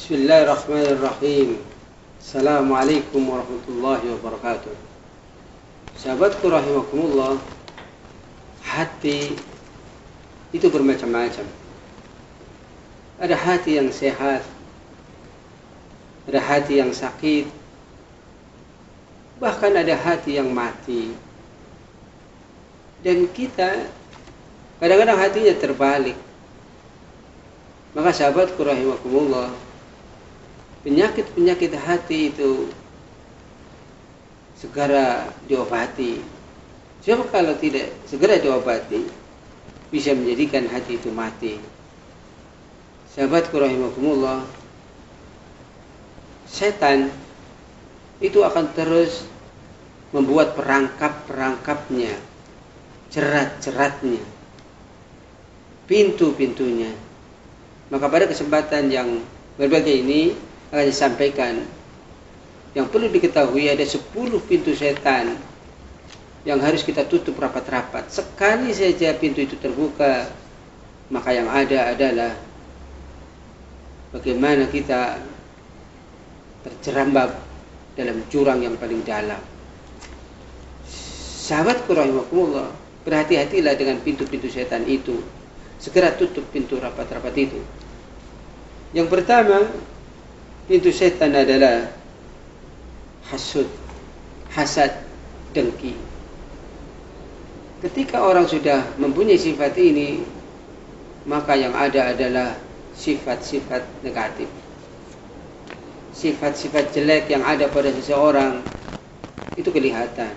Bismillahirrahmanirrahim. Assalamualaikum warahmatullahi wabarakatuh. Sahabatku rahimakumullah, hati itu bermacam-macam. Ada hati yang sehat, ada hati yang sakit, bahkan ada hati yang mati. Dan kita kadang-kadang hatinya terbalik. Maka sahabatku rahimakumullah, penyakit-penyakit hati itu segera diobati. Siapa kalau tidak segera diobati bisa menjadikan hati itu mati. Sahabatku rahimakumullah, setan itu akan terus membuat perangkap-perangkapnya, cerat-ceratnya, pintu-pintunya. Maka pada kesempatan yang berbagai ini akan disampaikan yang perlu diketahui ada 10 pintu setan yang harus kita tutup rapat-rapat. Sekali saja pintu itu terbuka, maka yang ada adalah bagaimana kita terjerambab dalam jurang yang paling dalam. Sahabatku rahimakumullah, berhati-hatilah dengan pintu-pintu setan itu. Segera tutup pintu rapat-rapat itu. Yang pertama, pintu setan adalah hasud, hasad, dengki. Ketika orang sudah mempunyai sifat ini, maka yang ada adalah sifat-sifat negatif. Sifat-sifat jelek yang ada pada seseorang itu kelihatan.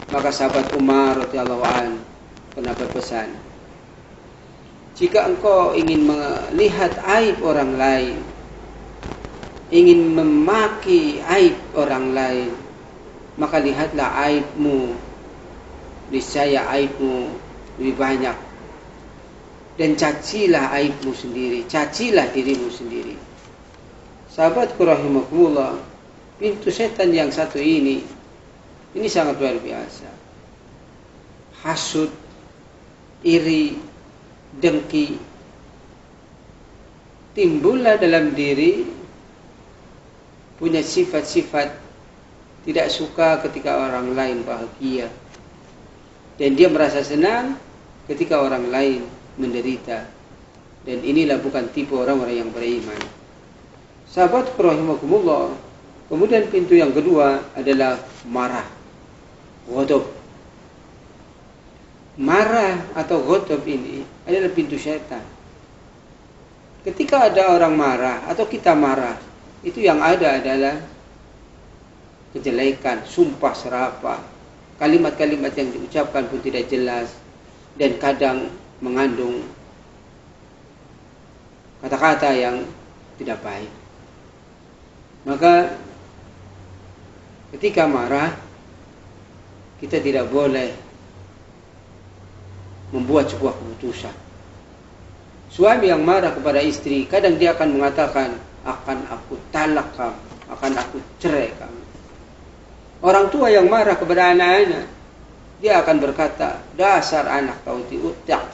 Maka sahabat Umar radhiyallahu an pernah berpesan, jika engkau ingin melihat aib orang lain, ingin memaki aib orang lain, maka lihatlah aibmu. Niscaya aibmu lebih banyak. Dan cacilah aibmu sendiri, cacilah dirimu sendiri. Sahabatku rahimakumullah, pintu setan yang satu ini sangat luar biasa. Hasud, iri, dengki timbullah dalam diri, punya sifat-sifat tidak suka ketika orang lain bahagia, dan dia merasa senang ketika orang lain menderita. Dan inilah bukan tipe orang-orang yang beriman. Sahabat rahimakumullah, kemudian pintu yang kedua adalah marah, ghadab. Marah atau ghadab ini adalah pintu setan. Ketika ada orang marah atau kita marah, itu yang ada adalah kejelekan, sumpah serapah, kalimat-kalimat yang diucapkan pun tidak jelas, dan kadang mengandung kata-kata yang tidak baik. Maka ketika marah, kita tidak boleh membuat sebuah keputusan. Suami yang marah kepada istri, kadang dia akan mengatakan, akan aku talak kamu, akan aku cerai kamu. Orang tua yang marah kepada anak-anak, dia akan berkata, dasar anak kau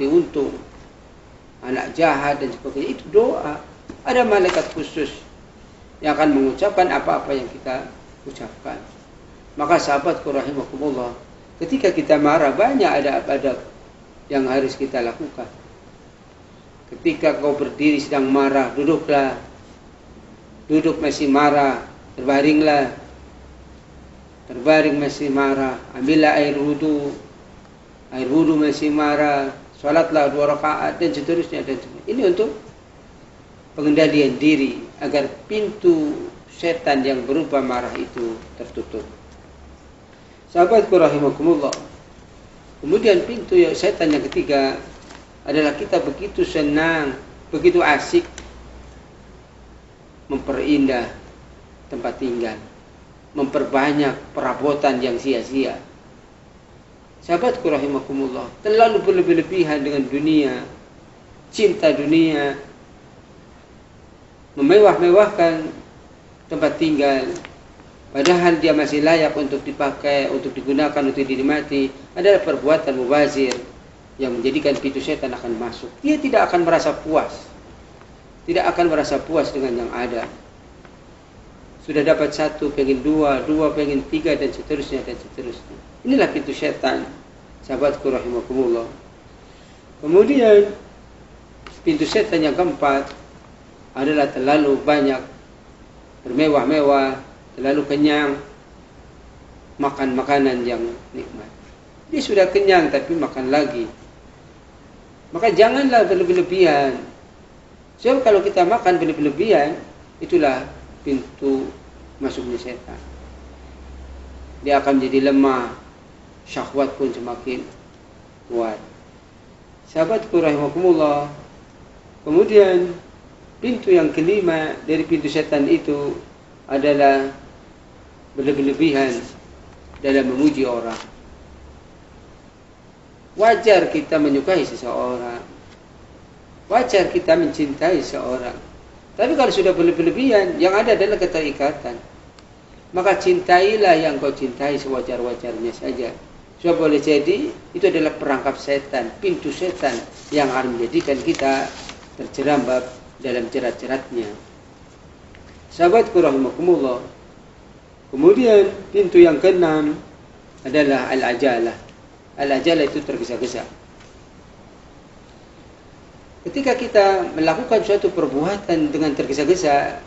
diuntung, anak jahat dan sebagainya. Itu doa. Ada malaikat khusus yang akan mengucapkan apa-apa yang kita ucapkan. Maka sahabatku rahimakumullah, ketika kita marah, banyak adab-adab yang harus kita lakukan. Ketika kau berdiri sedang marah, duduklah. Duduk masih marah, terbaringlah. Terbaring masih marah, ambillah air wudu. Air wudu masih marah, salatlah 2 rakaat dan seterusnya dan seterusnya. Ini untuk pengendalian diri agar pintu setan yang berupa marah itu tertutup. Sahabatku rahimakumullah, kemudian pintu setan yang ketiga adalah kita begitu senang, begitu asik memperindah tempat tinggal, memperbanyak perabotan yang sia-sia. Sahabatku rahimakumullah, terlalu berlebih-lebihan dengan dunia, cinta dunia, memewah-mewahkan tempat tinggal, padahal dia masih layak untuk dipakai, untuk digunakan, untuk dinikmati, adalah perbuatan mubazir yang menjadikan pintu setan akan masuk. Dia tidak akan merasa puas. tidak akan merasa puas dengan yang ada. Sudah dapat satu, pengen dua, pengen tiga, dan seterusnya, dan seterusnya. Inilah pintu setan, sahabatku rahimakumullah. Kemudian, pintu setan yang keempat adalah terlalu banyak bermewah-mewah, terlalu kenyang, makan makanan yang nikmat. Dia sudah kenyang tapi makan lagi. Maka janganlah berlebih-lebihan. Sebab kalau kita makan berlebih-lebihan, itulah pintu masuknya setan. Dia akan menjadi lemah, syahwat pun semakin kuat. Sahabatku rahimakumullah. Kemudian pintu yang kelima dari pintu setan itu adalah berlebih-lebihan dalam memuji orang. Wajar kita menyukai seseorang, wajar kita mencintai seseorang. Tapi kalau sudah berlebihan, yang ada adalah keterikatan. Maka cintailah yang kau cintai sewajar-wajarnya saja. Sebab boleh jadi itu adalah perangkap setan, pintu setan yang akan menjadikan kita terjerambab dalam jerat-jeratnya. Sahabatku rahimakumullah. Kemudian pintu yang keenam adalah al-ajalah. Al-ajalah itu tergesa-gesa. Ketika kita melakukan suatu perbuatan dengan tergesa-gesa,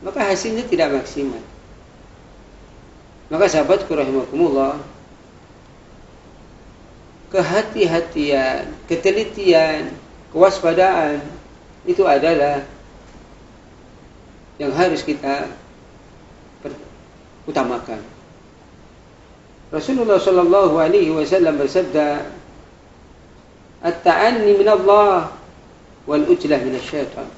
maka hasilnya tidak maksimal. Maka sahabatku rahimakumullah, kehati-hatian, ketelitian, kewaspadaan itu adalah yang harus kita utamakan. Rasulullah sallallahu alaihi wasallam bersabda, "At-ta'anni min Allah wal ujlah minasyaitan."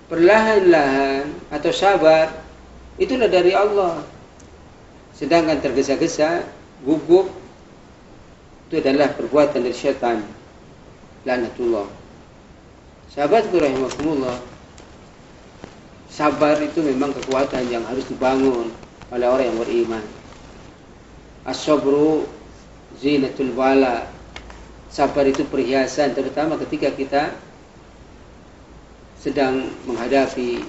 Perlahan-lahan atau sabar itulah dari Allah. Sedangkan tergesa-gesa, gugup itu adalah perbuatan dari syaitan. Laknatullah. Sahabatku rahimakumullah, sabar itu memang kekuatan yang harus dibangun oleh orang yang beriman. As-sabru zinatul bala. Sabar itu perhiasan, terutama ketika kita sedang menghadapi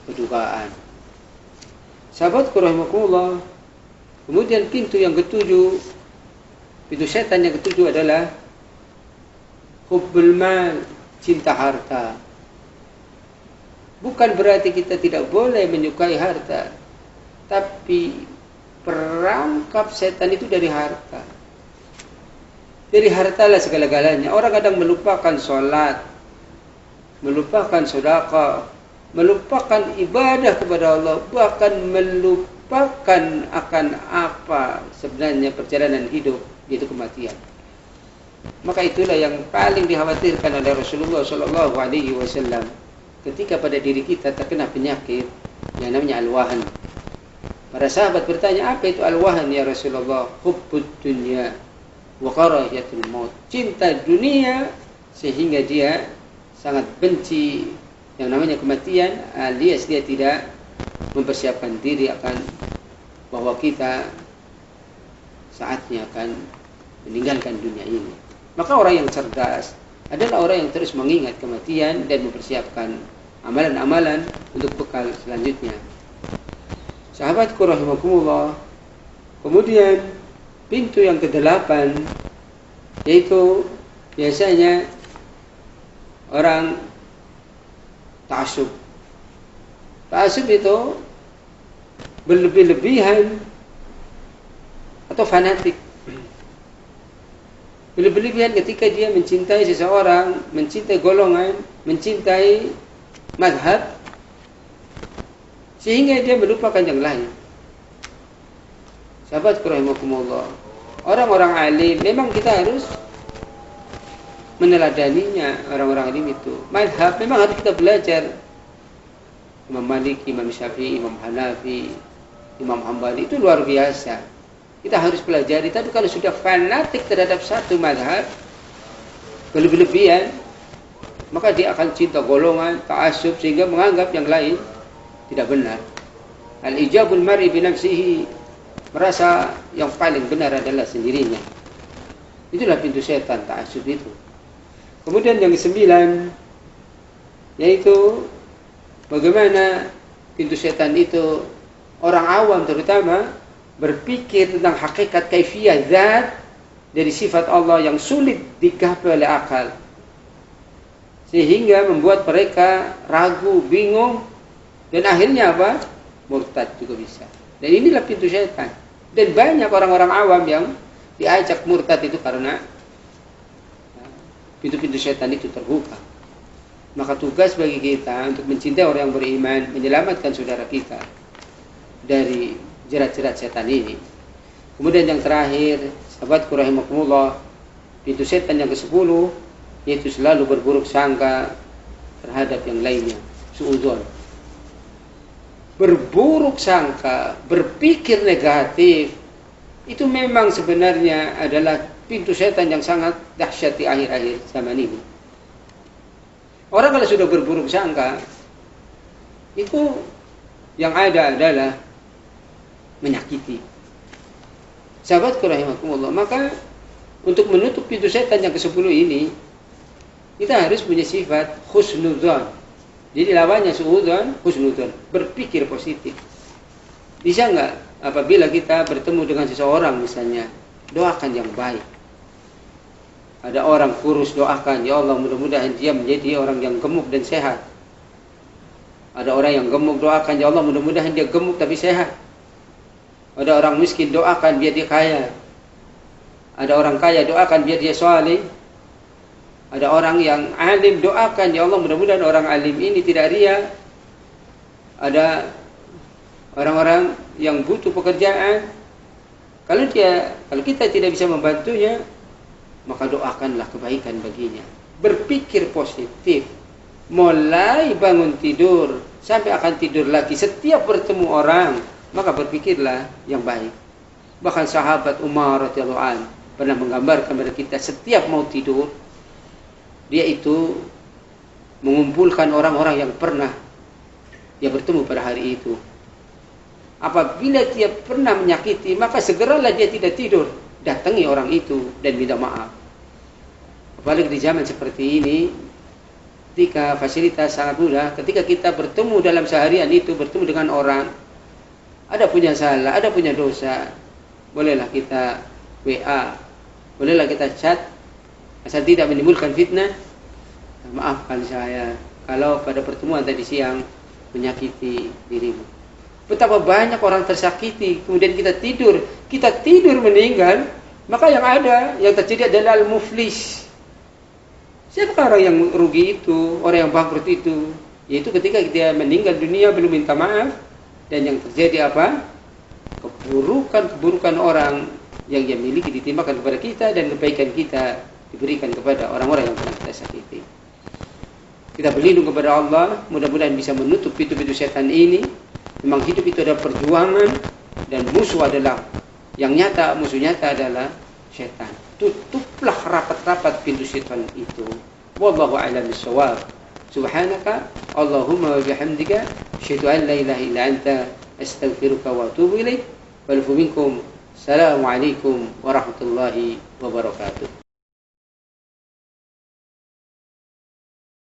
kedukaan. Sahabatku rahimakumullah, kemudian pintu yang ketujuh, pintu setan yang ketujuh adalah hubbul mal, cinta harta. Bukan berarti kita tidak boleh menyukai harta, tapi perangkap setan itu dari harta. Dari hartalah segala-galanya. Orang kadang melupakan sholat, melupakan sedekah, melupakan ibadah kepada Allah, bahkan melupakan akan apa sebenarnya perjalanan hidup, yaitu kematian. Maka itulah yang paling dikhawatirkan oleh Rasulullah sallallahu alaihi wasallam ketika pada diri kita terkena penyakit yang namanya al-wahan. Para sahabat bertanya, apa itu al-wahan ya Rasulullah? Hubbud dunya wa karahiyatul maut. Cinta dunia sehingga dia sangat benci yang namanya kematian, alias dia tidak mempersiapkan diri akan bahwa kita saatnya akan meninggalkan dunia ini. Maka orang yang cerdas adalah orang yang terus mengingat kematian dan mempersiapkan amalan-amalan untuk bekal selanjutnya. Sahabatku rahimakumullah, kemudian pintu yang ke-8 yaitu biasanya orang ta'assub. Ta'assub itu berlebih-lebihan atau fanatik. Berlebih-lebihan ketika dia mencintai seseorang, mencintai golongan, mencintai mazhab, sehingga dia melupakan yang lain. Sahabatku rahimakumullah, orang-orang alim memang kita harus meneladaninya. Orang-orang alim itu mazhab memang harus kita belajar. Imam Malik, Imam Syafi'i, Imam Hanafi, Imam Hambali itu luar biasa. Kita harus pelajari. Tapi kalau sudah fanatik terhadap satu mazhab, berlebih-lebihan, maka dia akan cinta golongan, ta'assub, sehingga menganggap yang lain tidak benar. Al-ijabul mar'i bi nafsihi, merasa yang paling benar adalah sendirinya. Itulah pintu setan, ta'assub itu. Kemudian yang kesembilan, yaitu bagaimana pintu setan itu orang awam terutama berpikir tentang hakikat kaifiyah zat dari sifat Allah yang sulit digapai oleh akal, sehingga membuat mereka ragu, bingung, dan akhirnya apa? Murtad juga bisa. Dan inilah pintu setan. Dan banyak orang-orang awam yang diajak murtad itu karena pintu-pintu setan itu terbuka. Maka tugas bagi kita untuk mencintai orang yang beriman, menyelamatkan saudara kita dari jerat-jerat setan ini. Kemudian yang terakhir, sahabatku rahimakumullah, pintu setan yang ke-10 yaitu selalu berburuk sangka terhadap yang lainnya, suudzon. Berburuk sangka, berpikir negatif, itu memang sebenarnya adalah pintu setan yang sangat dahsyat di akhir-akhir zaman ini. Orang kalau sudah berburuk sangka, itu yang ada adalah menyakiti. Sahabatku rahimakumullah, maka untuk menutup pintu setan yang ke-10 ini, kita harus punya sifat husnudzon. Jadi lawannya suudzon, husnudzon, berpikir positif. Bisa enggak apabila kita bertemu dengan seseorang misalnya, doakan yang baik. Ada orang kurus, doakan, ya Allah mudah-mudahan dia menjadi orang yang gemuk dan sehat. Ada orang yang gemuk, doakan, ya Allah mudah-mudahan dia gemuk tapi sehat. Ada orang miskin, doakan biar dia kaya. Ada orang kaya, doakan biar dia saleh. Ada orang yang alim, doakan, ya Allah mudah-mudahan orang alim ini tidak ria. Ada orang-orang yang butuh pekerjaan, kalau kita tidak bisa membantunya, maka doakanlah kebaikan baginya. Berpikir positif, mulai bangun tidur sampai akan tidur lagi, setiap bertemu orang maka berpikirlah yang baik. Bahkan sahabat Umar radhiyallahu an pernah menggambarkan kepada kita, setiap mau tidur dia itu mengumpulkan orang-orang yang pernah dia bertemu pada hari itu. Apabila dia pernah menyakiti, maka segeralah dia tidak tidur, datangi orang itu dan minta maaf. Apalagi di zaman seperti ini, ketika fasilitas sangat mudah, ketika kita bertemu dalam seharian itu, bertemu dengan orang, ada punya salah, ada punya dosa, bolehlah kita WA, bolehlah kita chat, asal tidak menimbulkan fitnah. Maafkan saya kalau pada pertemuan tadi siang menyakiti dirimu. Betapa banyak orang tersakiti, kemudian kita tidur meninggal, maka yang ada, yang terjadi adalah al-muflis. Siapa orang yang rugi itu, orang yang bangkrut itu? Yaitu ketika dia meninggal dunia belum minta maaf, dan yang terjadi apa? Keburukan orang yang dia miliki ditimpakan kepada kita, dan kebaikan kita diberikan kepada orang-orang yang pernah kita sakiti. Kita berlindung kepada Allah, mudah-mudahan bisa menutup pintu-pintu setan ini. Memang hidup itu adalah perjuangan, dan musuh nyata adalah setan. Tutuplah rapat-rapat pintu setan itu. Wallahu a'lam bishawab. Subhanaka Allahumma wa bihamdika asyhadu an la ilaha illa anta astaghfiruka wa atubu ilaik. Wal minkum. Assalamualaikum warahmatullahi wabarakatuh.